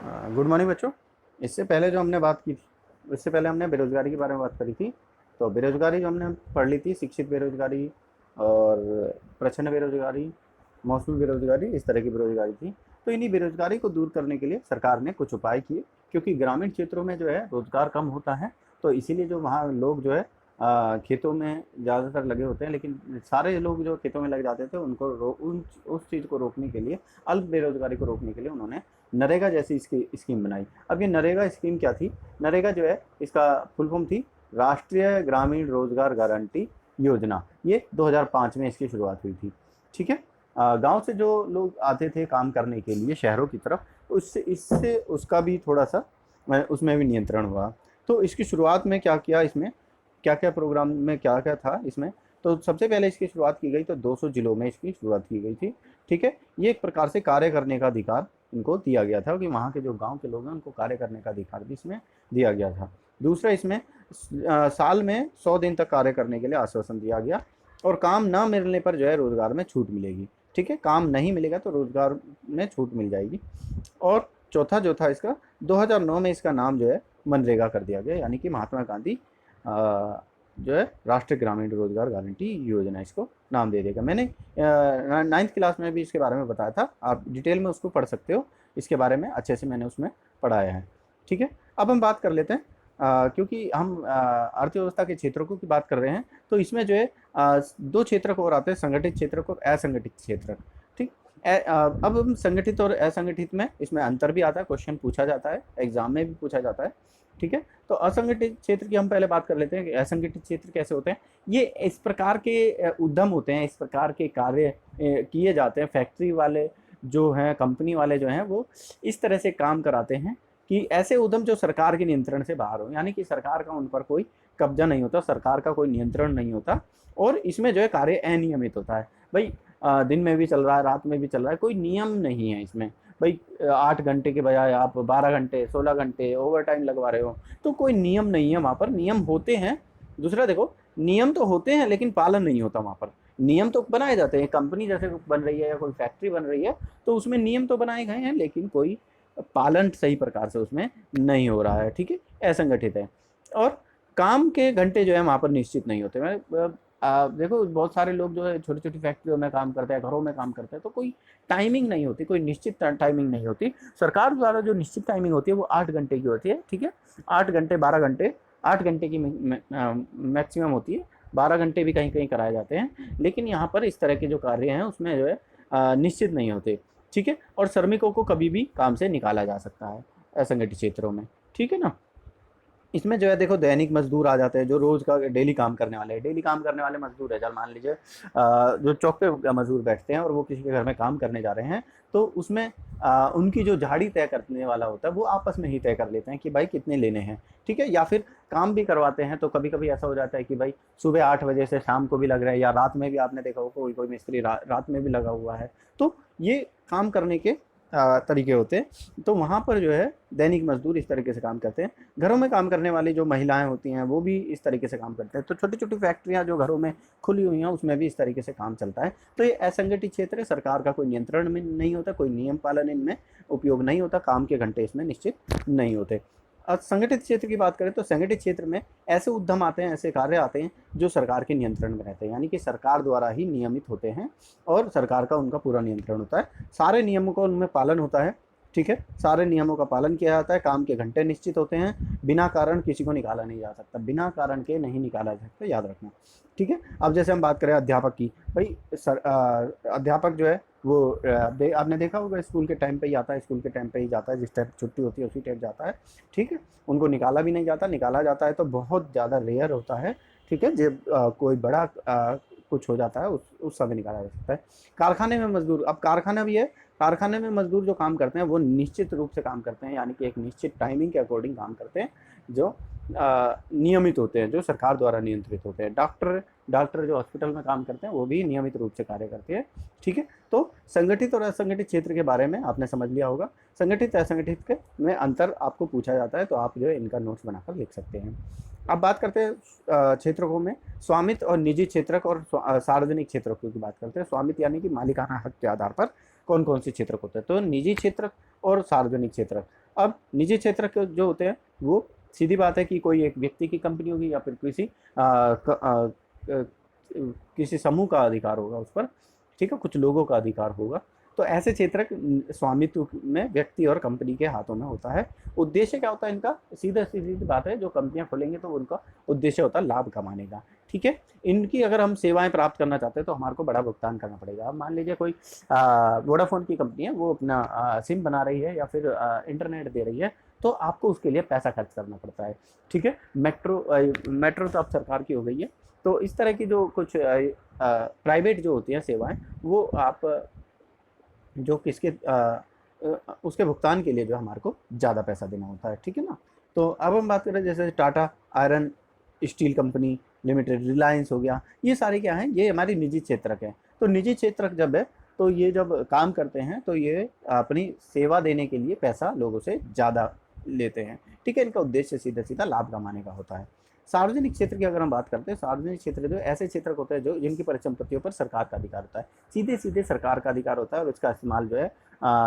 Good morning बच्चों। इससे पहले जो हमने बात की थी, इससे पहले हमने बेरोज़गारी के बारे में बात करी थी। तो बेरोज़गारी जो हमने पढ़ ली थी, शिक्षित बेरोज़गारी और प्रच्छन्न बेरोज़गारी, मौसमी बेरोज़गारी, इस तरह की बेरोज़गारी थी। तो इन्हीं बेरोज़गारी को दूर करने के लिए सरकार ने कुछ उपाय किए, क्योंकि ग्रामीण क्षेत्रों में जो है रोज़गार कम होता है। तो इसीलिए जो वहाँ लोग जो है खेतों में ज़्यादातर लगे होते हैं, लेकिन सारे लोग जो खेतों में लग जाते थे उनको उस चीज़ को रोकने के लिए, अल्प बेरोज़गारी को रोकने के लिए उन्होंने नरेगा जैसी इसकी स्कीम बनाई। अब ये नरेगा स्कीम क्या थी? नरेगा जो है इसका फुल फॉर्म थी राष्ट्रीय ग्रामीण रोजगार गारंटी योजना। ये 2005 में इसकी शुरुआत हुई थी। ठीक है। गांव से जो लोग आते थे काम करने के लिए शहरों की तरफ, उससे इससे उसका भी थोड़ा सा उसमें भी नियंत्रण हुआ। तो इसकी शुरुआत में क्या किया, इसमें क्या क्या प्रोग्राम में क्या क्या था इसमें? तो सबसे पहले इसकी शुरुआत की गई तो 200 जिलों में इसकी शुरुआत की गई थी। ठीक है। ये एक प्रकार से कार्य करने का अधिकार इनको दिया गया था, कि वहाँ के जो गांव के लोग हैं उनको कार्य करने का अधिकार भी इसमें दिया गया था। दूसरा, इसमें साल में 100 दिन तक कार्य करने के लिए आश्वासन दिया गया, और काम न मिलने पर जो है रोजगार में छूट मिलेगी। ठीक है। काम नहीं मिलेगा तो रोजगार में छूट मिल जाएगी। और चौथा जो था इसका, 2009 में इसका नाम जो है मनरेगा कर दिया गया, यानी कि महात्मा गांधी जो है राष्ट्रीय ग्रामीण रोजगार गारंटी योजना, इसको नाम दे देगा। मैंने 9th क्लास में भी इसके बारे में बताया था, आप डिटेल में उसको पढ़ सकते हो। इसके बारे में अच्छे से मैंने उसमें पढ़ाया है। ठीक है। अब हम बात कर लेते हैं, क्योंकि हम अर्थव्यवस्था के क्षेत्रों की बात कर रहे हैं, तो इसमें जो है दो क्षेत्र और आते हैं, संगठित क्षेत्र और असंगठित क्षेत्र। ठीक। अब हम संगठित और असंगठित में इसमें अंतर भी आता है, क्वेश्चन पूछा जाता है, एग्जाम में भी पूछा जाता है। ठीक है। तो असंगठित क्षेत्र की हम पहले बात कर लेते हैं कि असंगठित क्षेत्र कैसे होते हैं। ये इस प्रकार के उद्यम होते हैं, इस प्रकार के कार्य किए जाते हैं। फैक्ट्री वाले जो हैं, कंपनी वाले जो हैं, वो इस तरह से काम कराते हैं कि ऐसे उद्यम जो सरकार के नियंत्रण से बाहर हो, यानी कि सरकार का उन पर कोई कब्जा नहीं होता, सरकार का कोई नियंत्रण नहीं होता, और इसमें जो है कार्य अनियमित होता है। भाई दिन में भी चल रहा है, रात में भी चल रहा है, कोई नियम नहीं है इसमें। भाई 8 घंटे के बजाय आप 12 घंटे, 16 घंटे ओवर टाइम लगवा रहे हो, तो कोई नियम नहीं है वहाँ पर। नियम होते हैं, दूसरा देखो, नियम तो होते हैं लेकिन पालन नहीं होता वहाँ पर। नियम तो बनाए जाते हैं, कंपनी जैसे बन रही है या कोई फैक्ट्री बन रही है, तो उसमें नियम तो बनाए गए हैं, लेकिन कोई पालन सही प्रकार से उसमें नहीं हो रहा है। ठीक है। असंगठित है। और काम के घंटे जो है वहाँ पर निश्चित नहीं होते। मैं देखो, बहुत सारे लोग जो है छोटी छोटी फैक्ट्रियों में काम करते हैं, घरों में काम करते हैं, तो कोई टाइमिंग नहीं होती, कोई निश्चित टाइमिंग नहीं होती। सरकार द्वारा जो निश्चित टाइमिंग होती है वो 8 घंटे की होती है। ठीक है। 8 घंटे, 12 घंटे, 8 घंटे की मैक्सिमम होती है। 12 घंटे भी कहीं कहीं कराए जाते हैं, लेकिन यहाँ पर इस तरह के जो कार्य हैं उसमें जो है निश्चित नहीं होते। ठीक है। और श्रमिकों को कभी भी काम से निकाला जा सकता है असंगठित क्षेत्रों में। ठीक है ना। इसमें जो है देखो, दैनिक मजदूर आ जाते हैं, जो रोज का डेली काम करने वाले हैं, डेली काम करने वाले मजदूर है। चल मान लीजिए जो चौक पे मजदूर बैठते हैं और वो किसी के घर में काम करने जा रहे हैं, तो उसमें उनकी जो झाड़ी तय करने वाला होता है वो आपस में ही तय कर लेते हैं कि भाई कितने लेने हैं। ठीक है। या फिर काम भी करवाते हैं, तो कभी कभी ऐसा हो जाता है कि भाई सुबह 8 बजे से शाम को भी लग रहे हैं, या रात में भी, आपने देखा होगा कोई कोई मिस्त्री रात में भी लगा हुआ है। तो ये काम करने के तरीके होते हैं। तो वहाँ पर जो है दैनिक मजदूर इस तरीके से काम करते हैं। घरों में काम करने वाली जो महिलाएं होती हैं वो भी इस तरीके से काम करते हैं। तो छोटी छोटी फैक्ट्रियाँ जो घरों में खुली हुई हैं उसमें भी इस तरीके से काम चलता है। तो ये असंगठित क्षेत्र है, सरकार का कोई नियंत्रण में नहीं होता, कोई नियम पालन इनमें उपयोग नहीं होता, काम के घंटे इसमें निश्चित नहीं होते। संगठित क्षेत्र की बात करें तो संगठित क्षेत्र में ऐसे उद्यम आते हैं, ऐसे कार्य आते हैं जो सरकार के नियंत्रण में रहते हैं, यानी कि सरकार द्वारा ही नियमित होते हैं और सरकार का उनका पूरा नियंत्रण होता है। सारे नियमों का उनमें पालन होता है। ठीक है। सारे नियमों का पालन किया जाता है, काम के घंटे निश्चित होते हैं, बिना कारण किसी को निकाला नहीं जा सकता, बिना कारण के नहीं निकाला जा सकता, याद रखना। ठीक है। अब जैसे हम बात करें अध्यापक की, भाई अध्यापक जो है वो आपने देखा होगा स्कूल के टाइम पे ही आता है, स्कूल के टाइम पे ही जाता है, जिस टाइम छुट्टी होती है उसी टाइम जाता है। ठीक है। उनको निकाला भी नहीं जाता, निकाला जाता है तो बहुत ज़्यादा रेयर होता है। ठीक है। जब कोई बड़ा कुछ हो जाता है उस समय निकाला जा सकता है। कारखाने में मजदूर, अब कारखाना भी है, कारखाने में मजदूर जो काम करते हैं वो निश्चित रूप से काम करते हैं, यानी कि एक निश्चित टाइमिंग के अकॉर्डिंग काम करते हैं, जो नियमित होते हैं, जो सरकार द्वारा नियंत्रित होते हैं। डॉक्टर डॉक्टर जो हॉस्पिटल में काम करते हैं वो भी नियमित रूप से कार्य करते हैं। ठीक है। तो संगठित और असंगठित क्षेत्र के बारे में आपने समझ लिया होगा। संगठित असंगठित के में अंतर आपको पूछा जाता है, तो आप जो है इनका नोट्स बनाकर लिख सकते हैं। अब बात करते हैं क्षेत्रकों में स्वामित्व और निजी क्षेत्रक और सार्वजनिक क्षेत्रकों की बात करते हैं। स्वामित्व यानी कि मालिकाना हक के आधार पर कौन कौन से क्षेत्रक होते हैं। तो निजी क्षेत्रक और सार्वजनिक क्षेत्रक, अब निजी क्षेत्र के जो होते हैं वो सीधी बात है कि कोई एक व्यक्ति की कंपनी होगी या फिर किसी समूह का अधिकार होगा उस पर, ठीक है, कुछ लोगों का अधिकार होगा। तो ऐसे क्षेत्र स्वामित्व में व्यक्ति और कंपनी के हाथों में होता है। उद्देश्य क्या होता है इनका, सीधा सीधी बात है, जो कंपनियां खोलेंगे तो उनका उद्देश्य होता है लाभ कमाने का, ठीक है। इनकी अगर हम सेवाएं प्राप्त करना चाहते हैं तो हमारे को बड़ा भुगतान करना पड़ेगा। अब मान लीजिए कोई वोडाफोन की कंपनी है, वो अपना सिम बना रही है या फिर इंटरनेट दे रही है, तो आपको उसके लिए पैसा खर्च करना पड़ता है, ठीक है। मेट्रो तो अब सरकार की हो गई है। तो इस तरह की जो कुछ प्राइवेट जो होती हैं सेवाएं, वो आप जो किसके उसके भुगतान के लिए जो हमारे को ज़्यादा पैसा देना होता है, ठीक है ना। तो अब हम बात करें जैसे Tata iron steel company limited, Reliance हो गया, ये सारे क्या हैं, ये हमारी निजी क्षेत्रक है। तो निजी क्षेत्रक जब है तो ये जब काम करते हैं तो ये अपनी सेवा देने के लिए पैसा लोगों से ज़्यादा लेते हैं, ठीक है। इनका उद्देश्य सीधा सीधा लाभ कमाने का होता है। सार्वजनिक क्षेत्र की अगर हम बात करते हैं, सार्वजनिक क्षेत्र जो ऐसे क्षेत्र होते हैं जो जिनकी परिसंपत्तियों पर सरकार का अधिकार होता है, सीधे सीधे सरकार का अधिकार होता है, और उसका इस्तेमाल जो है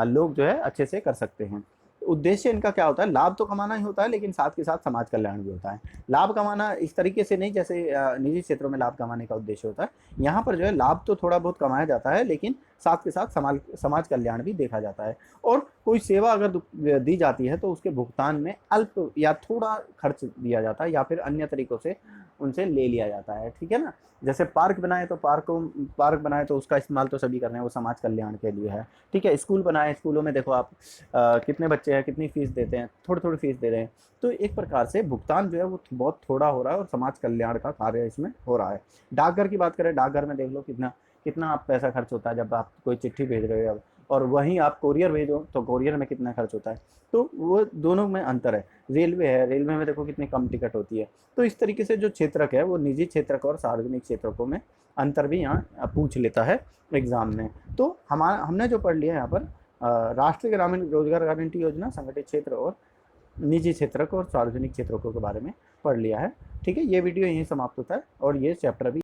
लोग जो है अच्छे से कर सकते हैं। उद्देश्य इनका क्या होता है, लाभ तो कमाना ही होता है, लेकिन साथ के साथ समाज कल्याण भी होता है। लाभ कमाना इस तरीके से नहीं जैसे निजी क्षेत्रों में लाभ कमाने का उद्देश्य होता है। यहाँ पर जो है लाभ तो थोड़ा बहुत कमाया जाता है, लेकिन साथ के साथ समाज कल्याण भी देखा जाता है। और कोई सेवा अगर दी जाती है तो उसके भुगतान में अल्प या थोड़ा खर्च दिया जाता है, या फिर अन्य तरीकों से उनसे ले लिया जाता है, ठीक है ना। जैसे पार्क बनाए तो पार्क बनाए तो उसका इस्तेमाल तो सभी कर रहे हैं, वो समाज कल्याण के लिए है, ठीक है। स्कूल बनाए, स्कूलों में देखो आप कितने बच्चे हैं, कितनी फीस देते हैं, थोड़ी थोड़ी फीस दे रहे हैं। तो एक प्रकार से भुगतान जो है वो बहुत थोड़ा हो रहा है, और समाज कल्याण का कार्य इसमें हो रहा है। डाकघर की बात करें, डाकघर में देख लो कितना कितना आप पैसा खर्च होता है जब आप कोई चिट्ठी भेज रहे हो, और वहीं आप कोरियर भेजो तो कोरियर में कितना खर्च होता है। तो वो दोनों में अंतर है। रेलवे है, रेलवे में देखो कितनी कम टिकट होती है। तो इस तरीके से जो क्षेत्रक है वो निजी क्षेत्रक और सार्वजनिक क्षेत्रकों में अंतर भी यहाँ पूछ लेता है एग्जाम में। तो हमने जो पढ़ लिया यहाँ पर राष्ट्रीय ग्रामीण रोजगार गारंटी योजना, संगठित क्षेत्र और निजी क्षेत्रक और सार्वजनिक क्षेत्रकों के बारे में पढ़ लिया है, ठीक है। ये वीडियो यहीं समाप्त होता है, और ये चैप्टर भी